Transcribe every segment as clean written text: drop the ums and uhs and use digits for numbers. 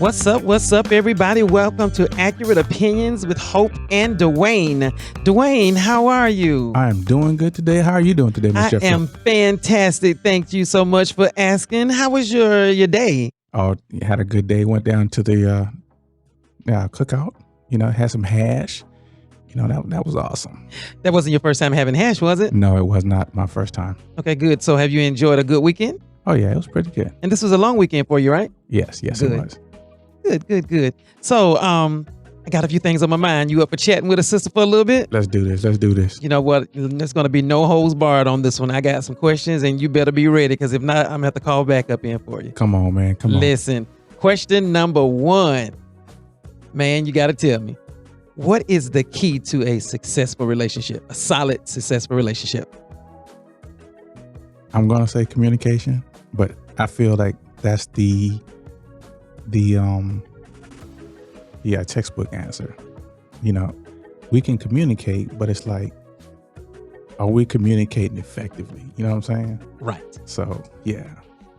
What's up, everybody? Welcome to Accurate Opinions with Hope and Dwayne. Dwayne, how are you? I am doing good today. How are you doing today, Miss I Jeffrey? am fantastic. Thank you so much for asking. How was your day? Oh, had a good day. Went down to the cookout. Had some hash. That was awesome. That wasn't your first time having hash, was it? No, it was not my first time. Okay, good. So have you enjoyed a good weekend? Oh yeah, it was pretty good. And this was a long weekend for you, right? Yes, Good. it was. Good. So I got a few things on my mind. You up for chatting with a sister for a little bit? Let's do this. You know what? There's going to be no holds barred on this one. I got some questions, and you better be ready, because if not, I'm going to have to call back up in for you. Come on, man. Come on. Listen, question number one. Man, you got to tell me, what is the key to a successful relationship, a solid, successful relationship? I'm gonna say communication, but I feel like that's the textbook answer. We can communicate, but it's like, are we communicating effectively? You know what I'm saying? Right. So yeah.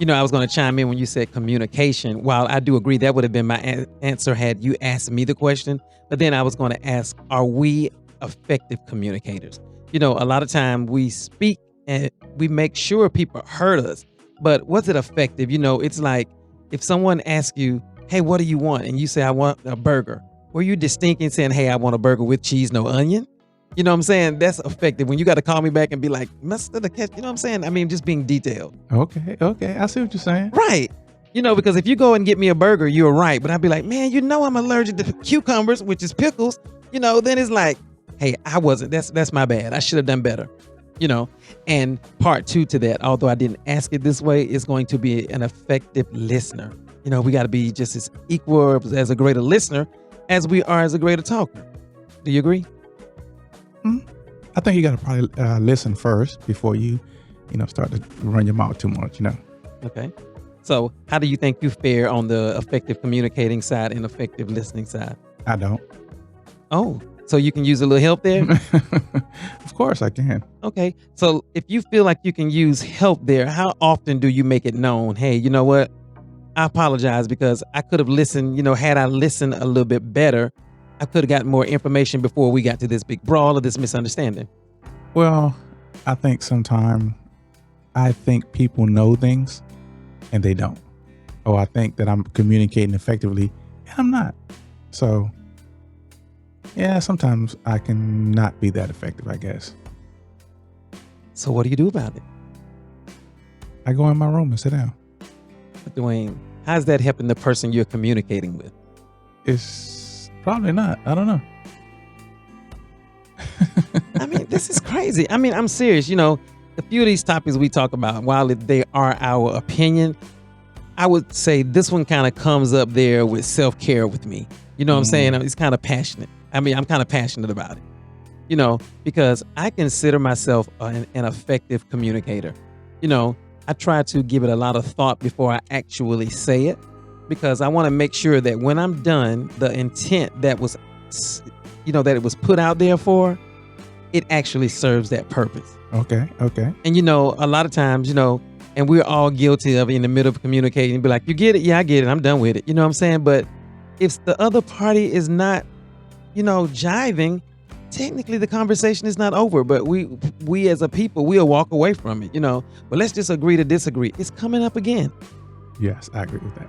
I was going to chime in when you said communication. While I do agree that would have been my answer had you asked me the question, but then I was going to ask, are we effective communicators? A lot of time we speak and we make sure people heard us, but was it effective? It's like if someone asks you, hey, what do you want? And you say, I want a burger. Were you distinct in saying, hey, I want a burger with cheese, no onion? You know what I'm saying? That's effective. When you got to call me back and be like, must have catch, you know what I'm saying? I mean, just being detailed. Okay. I see what you're saying. Right. Because if you go and get me a burger, you're right. But I'd be like, man, I'm allergic to cucumbers, which is pickles. Then it's like, hey, I wasn't. That's my bad. I should have done better. And part two to that, although I didn't ask it this way, is going to be an effective listener. We got to be just as equal as a greater listener as we are as a greater talker. Do you agree? I think you got to probably listen first before you start to run your mouth too much. Okay. So how do you think you fare on the effective communicating side and effective listening side? I don't. Oh, so you can use a little help there? Of course I can. Okay. So if you feel like you can use help there, how often do you make it known? Hey, you know what? I apologize because I could have listened, had I listened a little bit better, I could have gotten more information before we got to this big brawl or this misunderstanding. Well, I think sometimes people know things and they don't. Oh, I think that I'm communicating effectively and I'm not. So yeah, sometimes I can not be that effective, I guess. So what do you do about it? I go in my room and sit down. But Dwayne, how's that helping the person you're communicating with? It's probably not. I don't know. I mean, this is crazy. I mean, I'm serious. A few of these topics we talk about, while they are our opinion, I would say this one kind of comes up there with self-care with me. You know what I'm saying? It's kind of passionate. I mean, I'm kind of passionate about it, because I consider myself an effective communicator. I try to give it a lot of thought before I actually say it, because I want to make sure that when I'm done, the intent that was, that it was put out there for, it actually serves that purpose. Okay. And, a lot of times, and we're all guilty of in the middle of communicating, be like, you get it? Yeah, I get it. I'm done with it. You know what I'm saying? But if the other party is not, jiving, technically the conversation is not over, but we as a people, we'll walk away from it, but let's just agree to disagree. It's coming up again. Yes, I agree with that.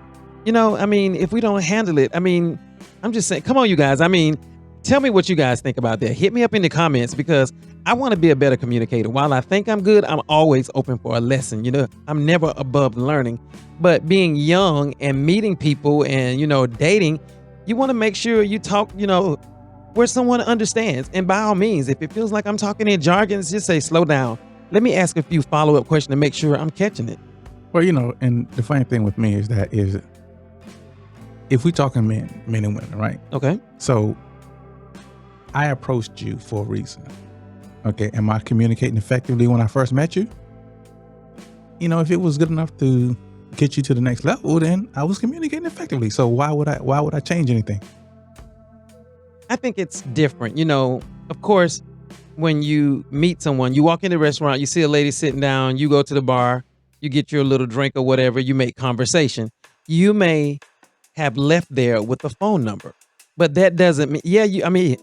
I mean, if we don't handle it, I mean, I'm just saying, come on, you guys. I mean, tell me what you guys think about that. Hit me up in the comments, because I want to be a better communicator. While I think I'm good, I'm always open for a lesson. I'm never above learning, but being young and meeting people and, dating, you want to make sure you talk, where someone understands. And by all means, if it feels like I'm talking in jargon, just say, slow down. Let me ask a few follow-up questions to make sure I'm catching it. Well, and the funny thing with me is if we talking men and women, right? Okay. So I approached you for a reason. Okay. Am I communicating effectively when I first met you? If it was good enough to get you to the next level, then I was communicating effectively. So why would I change anything? I think it's different. Of course, when you meet someone, you walk in the restaurant, you see a lady sitting down, you go to the bar, you get your little drink or whatever, you make conversation. You may have left there with a phone number. But that doesn't mean, yeah, you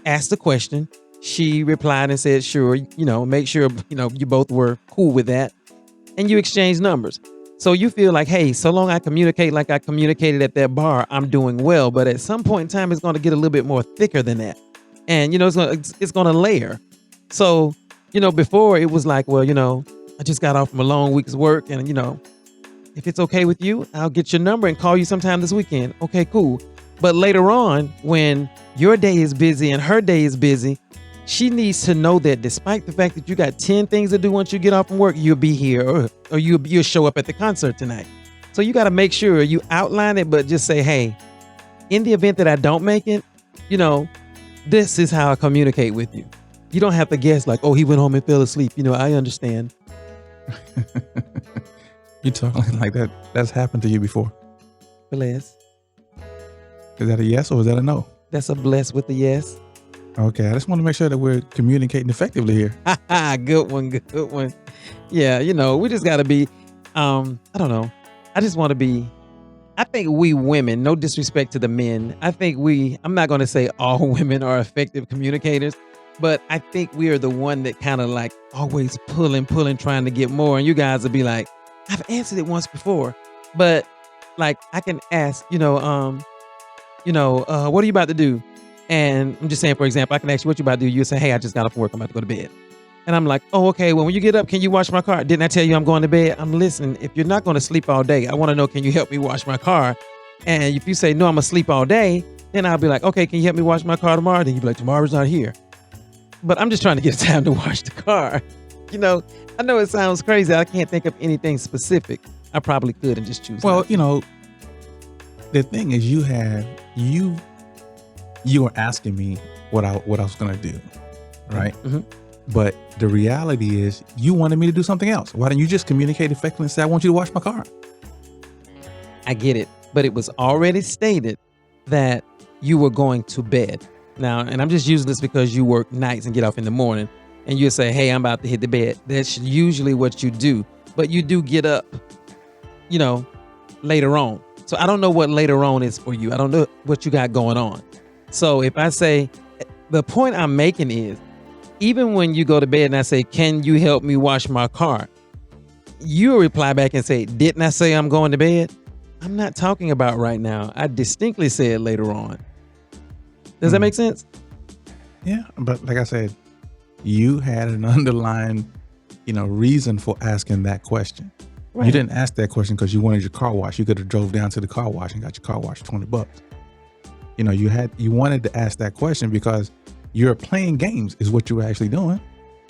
asked the question. She replied and said, sure, make sure, you both were cool with that. And you exchange numbers. So you feel like, hey, so long I communicate like I communicated at that bar, I'm doing well. But at some point in time, it's going to get a little bit more thicker than that. And, it's going to layer. So, before it was like, well, I just got off from a long week's work and, if it's okay with you, I'll get your number and call you sometime this weekend. Okay, cool. But later on, when your day is busy and her day is busy, she needs to know that despite the fact that you got 10 things to do once you get off from work, you'll be here or you'll show up at the concert tonight. So you got to make sure you outline it, but just say, hey, in the event that I don't make it, this is how I communicate with you. You don't have to guess like, oh, he went home and fell asleep. I understand. You talking like that? That's happened to you before. Bless. Is that a yes or is that a no? That's a bless with a yes. Okay, I just want to make sure that we're communicating effectively here. Good one. Yeah, we just got to be, I don't know. I just want to be, I think we women, no disrespect to the men, I'm not going to say all women are effective communicators, but I think we are the one that kind of like always pulling, trying to get more. And you guys will be like, I've answered it once before, but like I can ask, what are you about to do? And I'm just saying, for example, I can ask you what you about to do. You say, hey, I just got off work. I'm about to go to bed. And I'm like, oh, okay. Well, when you get up, can you wash my car? Didn't I tell you I'm going to bed? I'm listening. If you're not going to sleep all day, I want to know, can you help me wash my car? And if you say, no, I'm going to sleep all day, then I'll be like, okay, can you help me wash my car tomorrow? Then you'll be like, tomorrow's not here. But I'm just trying to get time to wash the car. I know it sounds crazy. I can't think of anything specific. I probably could and just choose. Well, the thing is you were asking me what I was going to do, right? Mm-hmm. But the reality is you wanted me to do something else. Why don't you just communicate effectively and say, I want you to wash my car? I get it. But it was already stated that you were going to bed. Now, and I'm just using this because you work nights and get off in the morning and you say, hey, I'm about to hit the bed. That's usually what you do. But you do get up, later on. So I don't know what later on is for you. I don't know what you got going on. So if I say, the point I'm making is, even when you go to bed and I say, can you help me wash my car? You reply back and say, didn't I say I'm going to bed? I'm not talking about right now. I distinctly said later on. Does that make sense? Yeah, but like I said, you had an underlying, reason for asking that question. Right. You didn't ask that question because you wanted your car washed. You could have drove down to the car wash and got your car washed $20. You wanted to ask that question because you're playing games is what you were actually doing.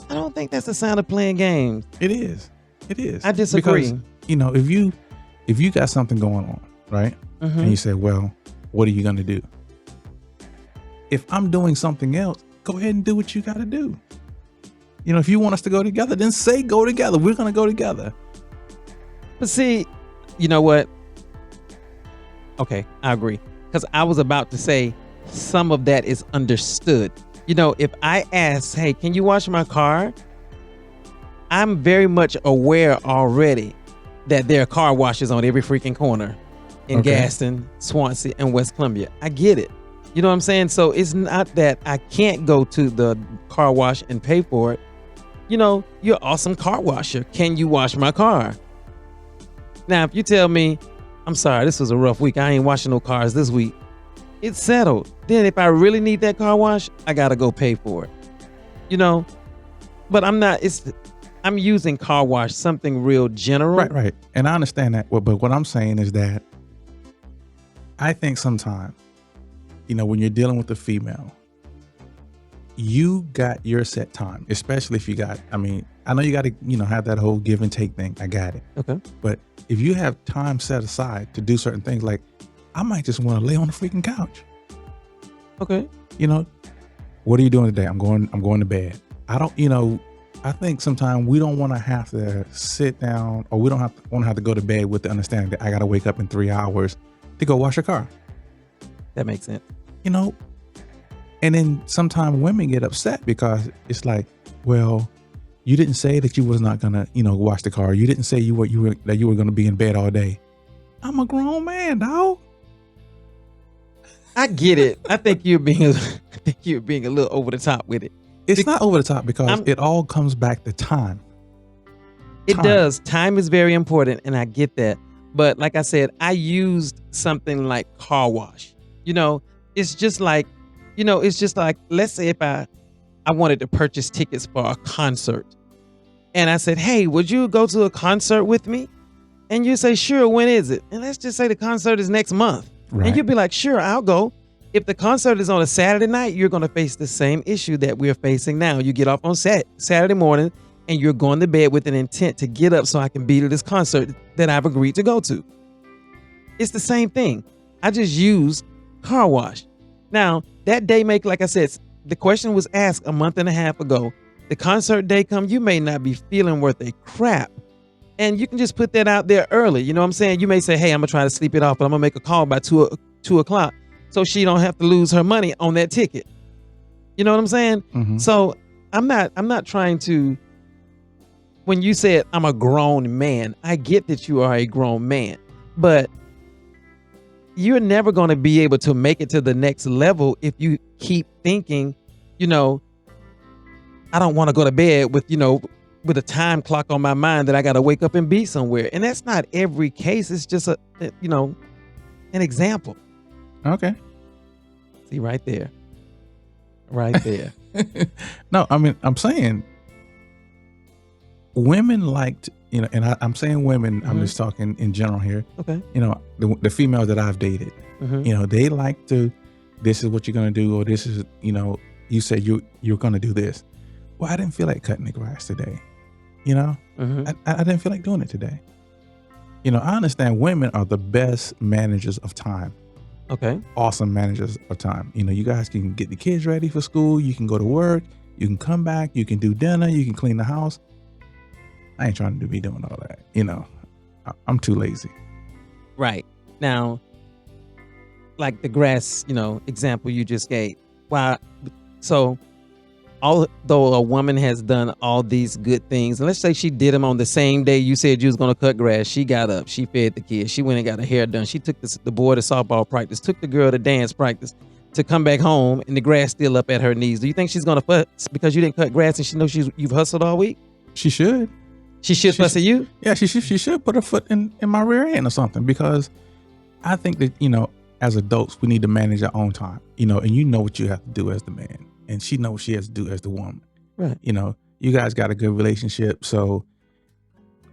I don't think that's the sound of playing games. It is. I disagree. Because, if you got something going on, right? Mm-hmm. And you say, well, what are you going to do? If I'm doing something else, go ahead and do what you got to do. If you want us to go together, then say go together. We're going to go together. But see, you know what? Okay, I agree. Because I was about to say some of that is understood. If I ask, hey, can you wash my car? I'm very much aware already that there are car washes on every freaking corner in Gaston, Swansea, and West Columbia. I get it. You know what I'm saying? So it's not that I can't go to the car wash and pay for it. You're an awesome car washer. Can you wash my car? Now, if you tell me, I'm sorry, this was a rough week. I ain't washing no cars this week. It's settled. Then if I really need that car wash, I got to go pay for it. But I'm using car wash, something real general. Right. And I understand that. But what I'm saying is that I think sometimes, when you're dealing with a female, you got your set time, especially if I know you got to, have that whole give and take thing. I got it. Okay. But if you have time set aside to do certain things, like I might just want to lay on the freaking couch. Okay. What are you doing today? I'm going to bed. I think sometimes we don't want to have to sit down or we don't want to have to go to bed with the understanding that I got to wake up in 3 hours to go wash your car. That makes sense. And then sometimes women get upset because it's like, well, you didn't say that you was not gonna, wash the car. You didn't say that you were gonna be in bed all day. I'm a grown man, dog. I get it. I think you're being I think you're being a little over the top with it. It's not over the top because I'm- it all comes back to time. It Time. does. Time is very important, and I get that. But like I said, I used something like car wash. It's just like, let's say if I wanted to purchase tickets for a concert, and I said, "Hey, would you go to a concert with me?" And you say, "Sure. When is it?" And let's just say the concert is next month, Right. and you'd be like, "Sure, I'll go." If the concert is on a Saturday night, you're going to face the same issue that we're facing now. You get off on Saturday morning, and you're going to bed with an intent to get up so I can be to this concert that I've agreed to go to. It's the same thing. I just used car wash. Now, that day like I said, the question was asked a month and a half ago. The concert day come, you may not be feeling worth a crap. And you can just put that out there early. You know what I'm saying? You may say, hey, I'm going to try to sleep it off, but I'm going to make a call by 2 o'clock so she don't have to lose her money on that ticket. You know what I'm saying? Mhm. So I'm not trying to, when you said I'm a grown man, I get that you are a grown man, but you're never going to be able to make it to the next level if you keep thinking, I don't want to go to bed with a time clock on my mind that I got to wake up and be somewhere. And that's not every case. It's just an example. Okay. See right there. Right there. No, I mean, I'm saying women liked, and I'm saying women, I'm just talking in general here. Okay. The females that I've dated, Mhm. they like to, this is what you're going to do, or this is, you said you're going to do this. Well, I didn't feel like cutting the grass today. Mhm. I didn't feel like doing it today. I understand women are the best managers of time. Okay. Awesome managers of time. You guys can get the kids ready for school. You can go to work. You can come back. You can do dinner. You can clean the house. I ain't trying to be doing all that. I'm too lazy. Right. Now, like the grass, example you just gave. Wow. So, although a woman has done all these good things, and let's say she did them on the same day you said you was going to cut grass, she got up, she fed the kids, she went and got her hair done, she took the boy to softball practice, took the girl to dance practice, to come back home, and the grass still up at her knees. Do you think she's going to fuss because you didn't cut grass and she knows you've hustled all week? She should. She should fuss at you? Yeah, she should put her foot in my rear end or something, because I think that, as adults, we need to manage our own time, and you know what you have to do as the man, and she knows what she has to do as the woman. Right. You guys got a good relationship, so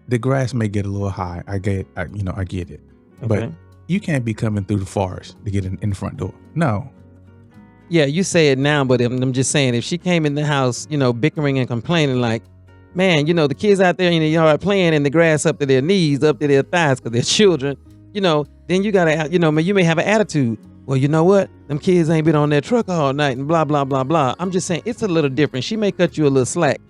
the grass may get a little high. I get it. But Okay. you can't be coming through the forest to get in the front door. No. Yeah, you say it now, but I'm just saying, if she came in the house, bickering and complaining like, man, the kids out there in the yard playing in the grass up to their knees, up to their thighs because they're children, then you got to, you may have an attitude. Well, you know what? Them kids ain't been on their truck all night and blah, blah, blah, blah. I'm just saying it's a little different. She may cut you a little slack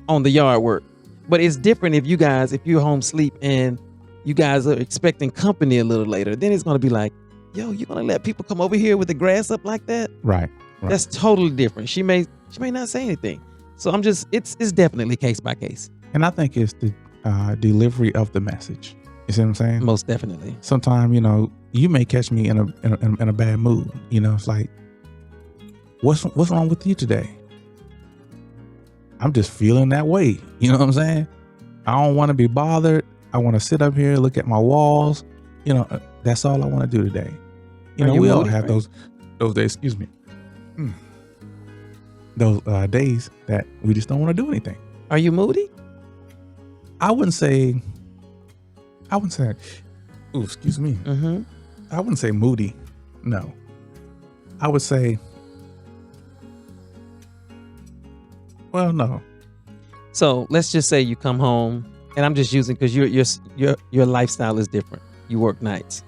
on the yard work, but it's different if you're home sleep and you guys are expecting company a little later. Then it's going to be like, yo, you going to let people come over here with the grass up like that? Right. That's totally different. She may not say anything. So it's definitely case by case. And I think it's the delivery of the message. You see what I'm saying? Most definitely. Sometimes, you may catch me in a bad mood. It's like, what's wrong with you today? I'm just feeling that way. You know what I'm saying? I don't want to be bothered. I want to sit up here, look at my walls. That's all I want to do today. We all have those days. Excuse me. Those days that we just don't want to do anything. Are you moody? I wouldn't say. Ooh, excuse me. Mm-hmm. I wouldn't say moody. No. I would say. Well, no. So let's just say you come home, and I'm just using because your lifestyle is different. You work nights,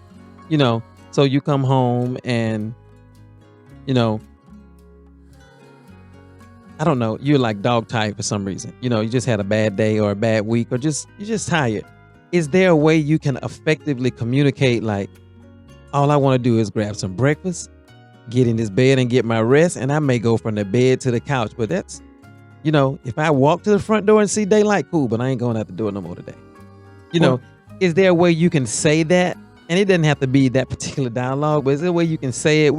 So you come home and, I don't know, you're like dog tired for some reason. You just had a bad day or a bad week, or you're just tired. Is there a way you can effectively communicate like, all I want to do is grab some breakfast, get in this bed and get my rest, and I may go from the bed to the couch, but that's, if I walk to the front door and see daylight, cool, but I ain't going out the door no more today. Is there a way you can say that? And it doesn't have to be that particular dialogue, but is there a way you can say it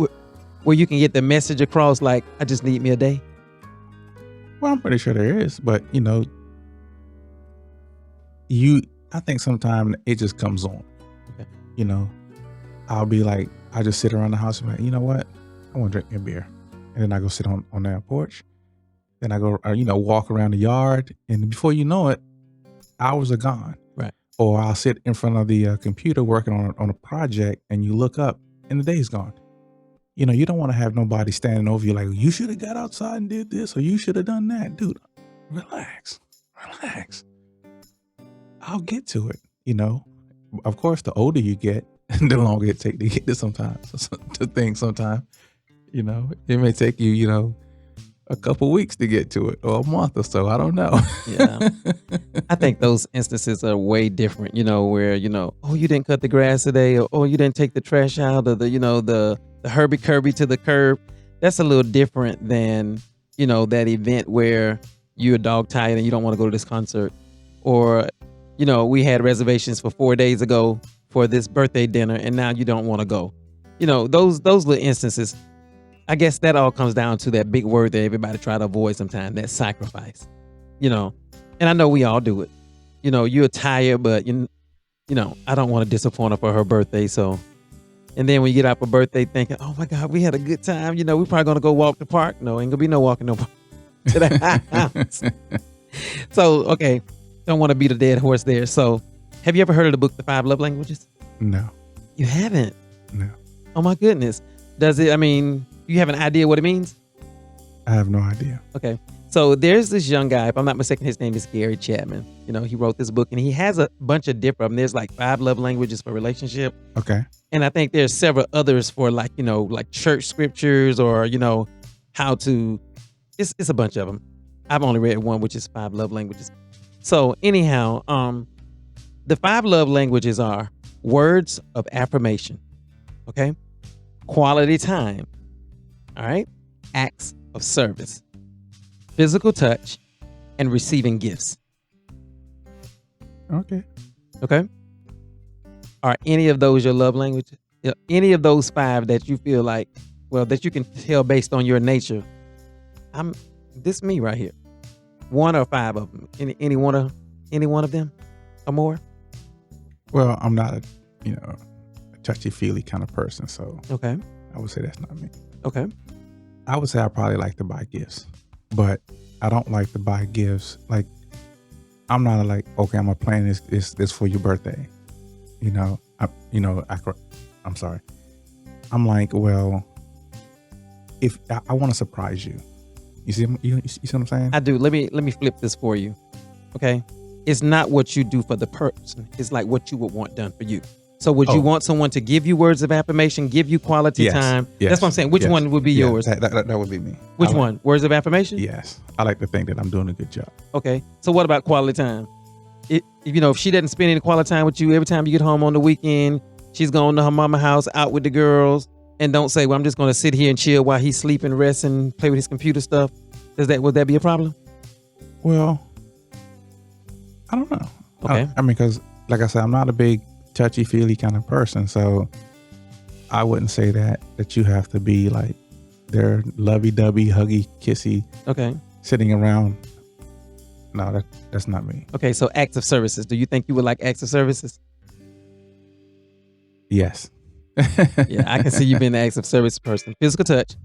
where you can get the message across like, I just need me a day? Well, I'm pretty sure there is, but I think sometimes it just comes on. Okay. I'll be like, I just sit around the house and be like, you know what? I want to drink me a beer. And then I go sit on that porch. Then I go, walk around the yard. And before you know it, hours are gone. Right. Or I'll sit in front of the computer working on a project, and you look up and the day's gone. You don't want to have nobody standing over you like, you should have got outside and did this, or you should have done that. Dude, relax. I'll get to it. Of course, the older you get, the longer it takes to get to things sometimes. It may take you, a couple weeks to get to it, or a month or so. I don't know. Yeah. I think those instances are way different, where, oh, you didn't cut the grass today, or oh, you didn't take the trash out, or the Herbie Kirby to the curb. That's a little different than, that event where you're dog tired and you don't want to go to this concert. Or, we had reservations for 4 days ago for this birthday dinner and now you don't want to go. Those little instances, I guess that all comes down to that big word that everybody try to avoid sometimes, that sacrifice. And I know we all do it. You're tired, but I don't want to disappoint her for her birthday. So, and then when you get out for birthday thinking, oh my God, we had a good time. We probably going to go walk the park. No, ain't gonna be no walking no park to the house. So, okay. Don't want to beat a dead horse there. So, have you ever heard of the book, The 5 Love Languages? No. You haven't? No. Oh my goodness. Does it, you have an idea what it means? I have no idea. Okay. So there's this young guy, if I'm not mistaken, his name is Gary Chapman. He wrote this book and he has a bunch of different, there's like 5 love languages for relationship. Okay. And I think there's several others for like church scriptures or, how to, it's a bunch of them. I've only read one, which is 5 love languages. So anyhow, the 5 love languages are words of affirmation. Okay. Quality time. All right. Acts of service, physical touch, and receiving gifts. Okay. Okay. Are any of those your love language? Any of those 5 that you feel like, that you can tell based on your nature? This me right here. 1 or 5 of them. Any one of them or more? Well, I'm not a touchy-feely kind of person, so okay. I would say that's not me. Okay. I would say I probably like to buy gifts, but I don't like to buy gifts. Like, I'm not like, okay, I'm gonna plan this for your birthday. I'm sorry. I'm like, well, if I want to surprise you, you see what I'm saying? I do. Let me flip this for you. Okay. It's not what you do for the person. It's like what you would want done for you. So would you want someone to give you words of affirmation, give you quality time? Yes, that's what I'm saying. Which one would be yours? That would be me. Which one? Words of affirmation? Yes. I like to think that I'm doing a good job. Okay. So what about quality time? If she doesn't spend any quality time with you every time you get home on the weekend, she's going to her mama house out with the girls and don't say, well, I'm just going to sit here and chill while he's sleeping, rest, and play with his computer stuff. Would that be a problem? Well, I don't know. Okay. Because like I said, I'm not a big touchy-feely kind of person, so I wouldn't say that you have to be like they're lovey-dovey, huggy, kissy. Okay. Sitting around. No, that's not me. Okay, so acts of services. Do you think you would like acts of services? Yes. Yeah, I can see you being the acts of service person. Physical touch.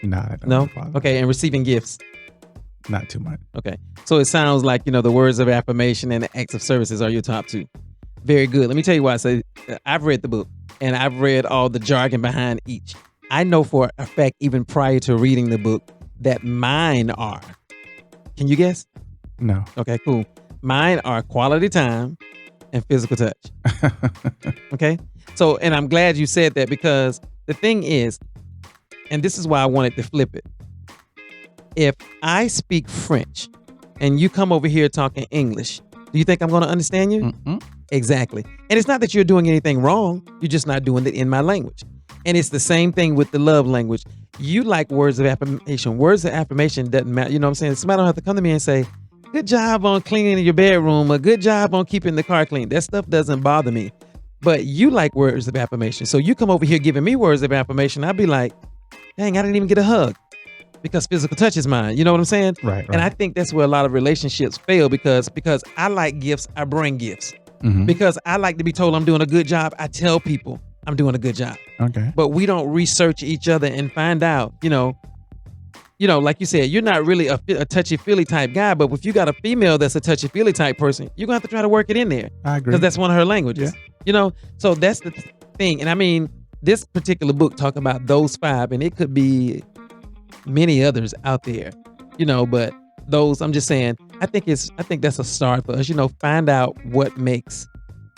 No. Okay, and receiving gifts. Not too much. Okay, so it sounds like the words of affirmation and the acts of services are your top 2. Very good. Let me tell you why. So I've read the book and I've read all the jargon behind each. I know for a fact, even prior to reading the book, that mine are. Can you guess? No. Okay, cool. Mine are quality time and physical touch. Okay. So, and I'm glad you said that because the thing is, and this is why I wanted to flip it. If I speak French and you come over here talking English, do you think I'm going to understand you? Mm-mm. Exactly. And it's not that you're doing anything wrong. You're just not doing it in my language. And it's the same thing with the love language. You like words of affirmation. Words of affirmation doesn't matter. You know what I'm saying? Somebody don't have to come to me and say, good job on cleaning your bedroom or good job on keeping the car clean. That stuff doesn't bother me. But you like words of affirmation. So you come over here giving me words of affirmation. I'll be like, dang, I didn't even get a hug because physical touch is mine. You know what I'm saying? Right. And I think that's where a lot of relationships fail because I like gifts, I bring gifts. Mhm. Because I like to be told I'm doing a good job, I tell people I'm doing a good job. Okay. But we don't research each other and find out, like you said, you're not really a touchy-feely type guy, but if you got a female that's a touchy-feely type person, you're going to have to try to work it in there I agree. because that's one of her languages. So that's the thing. And I mean, this particular book talk about those 5, and it could be many others out there, but those, I'm just saying, I think that's a start for us, find out what makes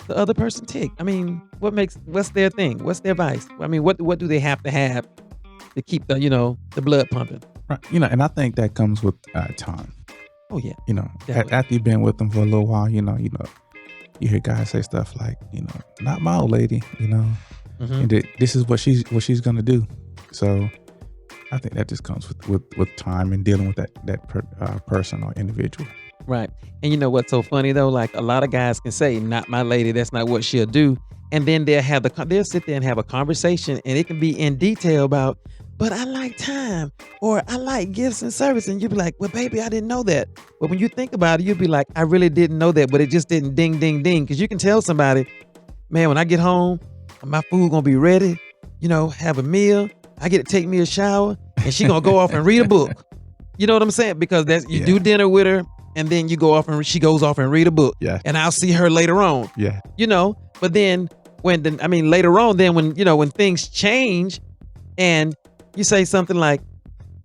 the other person tick. I mean, what's their thing? What's their vice? I mean, what do they have to keep the blood pumping? Right. And I think that comes with time. Oh yeah. After you've been with them for a little while, you hear guys say stuff like, not my old lady, Mhm. and this is what she's gonna do. So I think that just comes with time and dealing with that person or individual. Right. And you know what's so funny though? Like a lot of guys can say, not my lady, that's not what she'll do. And then they'll sit there and have a conversation and it can be in detail about, but I like time or I like gifts and service. And you'll be like, well, baby, I didn't know that. But when you think about it, you'll be like, I really didn't know that, but it just didn't ding, ding, ding. Cause you can tell somebody, man, when I get home, my food gonna be ready, have a meal. I get to take me a shower and she gonna go off and read a book. You know what I'm saying? Because you do dinner with her and then you go off and she goes off and read a book. Yeah. And I'll see her later on. Yeah. But then later on, then when things change and you say something like,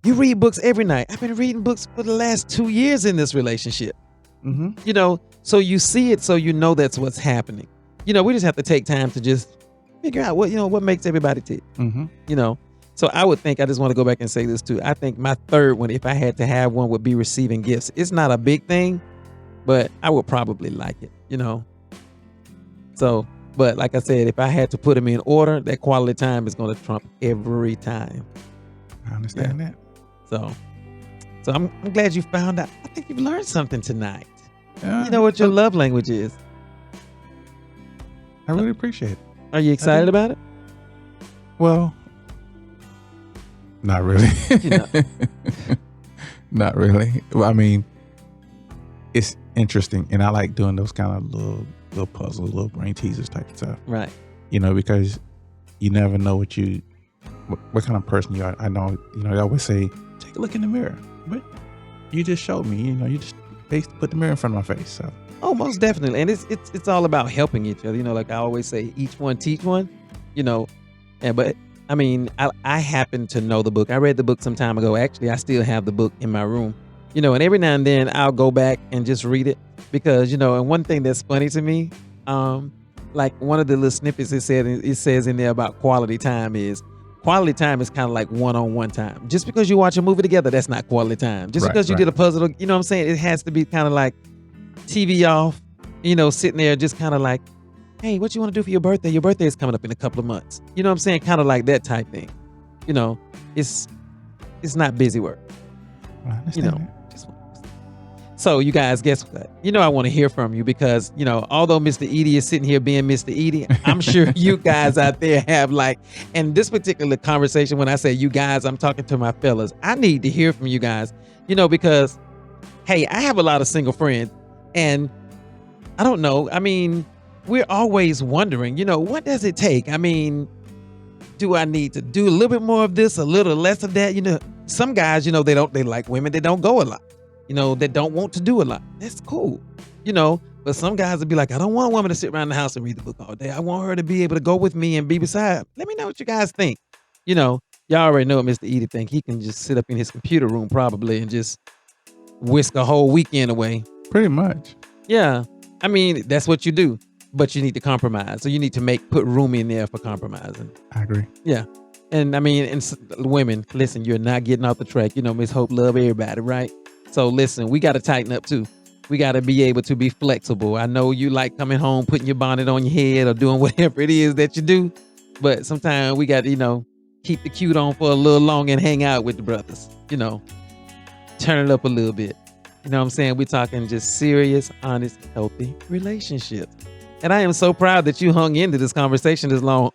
you read books every night. I've been reading books for the last 2 years in this relationship. Mm-hmm. So you see it, so that's what's happening. We just have to take time to just figure out what makes everybody tick. Mm-hmm. So I would think, I just want to go back and say this too. I think my third one, if I had to have one, would be receiving gifts. It's not a big thing, but I would probably like it, So, but like I said, if I had to put them in order, that quality time is going to trump every time. I understand that. So I'm glad you found out. I think you've learned something tonight. Yeah, You know what your love language is. I really appreciate it. Are you excited about it? Well, not really. Not really. Well, I mean, it's interesting, and I like doing those kind of little puzzles, little brain teasers type stuff. Right. Because you never know what kind of person you are. I know, I always say, take a look in the mirror, but you just showed me. You just put the mirror in front of my face. So. Oh, most definitely. And it's all about helping each other. Like I always say, each one teach one, but I mean, I happen to know the book. I read the book some time ago. Actually, I still have the book in my room, and every now and then I'll go back and just read it because, and one thing that's funny to me, like one of the little snippets it says in there about quality time is kind of like one-on-one time. Just because you watch a movie together, that's not quality time. Just because you did a puzzle, you know what I'm saying? It has to be kind of like TV off, sitting there just kind of like, hey, what you want to do for your birthday? Your birthday is coming up in a couple of months. You know what I'm saying? Kind of like that type thing. It's not busy work. I understand that. So you guys, guess what? I want to hear from you because, although Mr. Edie is sitting here being Mr. Edie, I'm sure you guys out there have and this particular conversation, when I say you guys, I'm talking to my fellas. I need to hear from you guys, because, hey, I have a lot of single friends and I don't know. I mean, we're always wondering, what does it take? I mean, do I need to do a little bit more of this, a little less of that? Some guys, they like women that don't go a lot, that don't want to do a lot. That's cool, but some guys would be like, I don't want a woman to sit around the house and read the book all day. I want her to be able to go with me and be beside. Let me know what you guys think. Y'all already know what Mr. Edie think. He can just sit up in his computer room probably and just whisk a whole weekend away. Pretty much. Yeah. I mean, that's what you do. But you need to compromise. So you need to put room in there for compromising. I agree. Yeah. And I mean, women, listen, you're not getting off the track. Miss Hope love everybody, right? So listen, we got to tighten up too. We got to be able to be flexible. I know you like coming home, putting your bonnet on your head or doing whatever it is that you do. But sometimes we got to, keep the cute on for a little longer and hang out with the brothers. Turn it up a little bit. You know what I'm saying? We're talking just serious, honest, healthy relationships. And I am so proud that you hung into this conversation this long.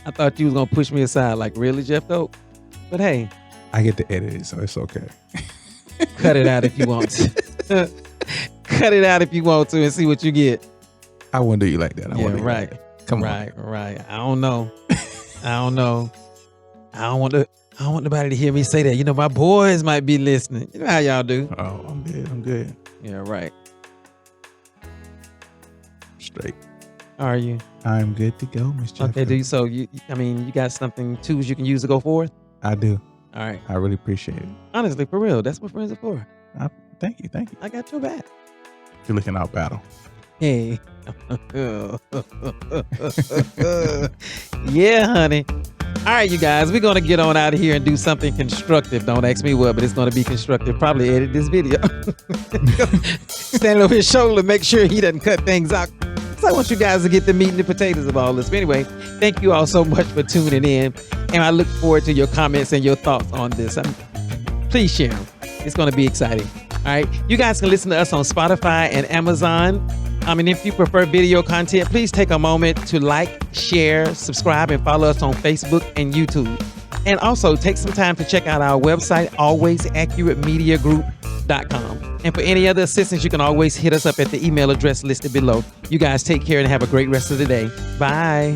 I thought you was going to push me aside. Like, really, Jeff Cope? But hey, I get to edit it, so it's okay. cut it out if you want to. Cut it out if you want to and see what you get. I wouldn't do you like that. I Yeah, wouldn't do you like right. that. Come on. Right. I don't know. I don't want nobody to hear me say that. You know, my boys might be listening. You know how y'all do. Oh, I'm good. Yeah, right. Straight. Are you? I'm good to go, Miss Jeffrey. Okay, so you got something, tools you can use to go forth? I do. All right. I really appreciate it. Honestly, for real, that's what friends are for. Thank you. I got your back. You're looking out battle. Hey. Yeah, honey. All right, you guys, we're going to get on out of here and do something constructive. Don't ask me what, but it's going to be constructive. Probably edit this video. Standing over his shoulder, make sure he doesn't cut things out. So I want you guys to get the meat and the potatoes of all this. But anyway, thank you all so much for tuning in. And I look forward to your comments and your thoughts on this. Please share them. It's going to be exciting. All right. You guys can listen to us on Spotify and Amazon. And if you prefer video content, please take a moment to like, share, subscribe, and follow us on Facebook and YouTube. And also take some time to check out our website, alwaysaccuratemediagroup.com. And for any other assistance, you can always hit us up at the email address listed below. You guys take care and have a great rest of the day. Bye.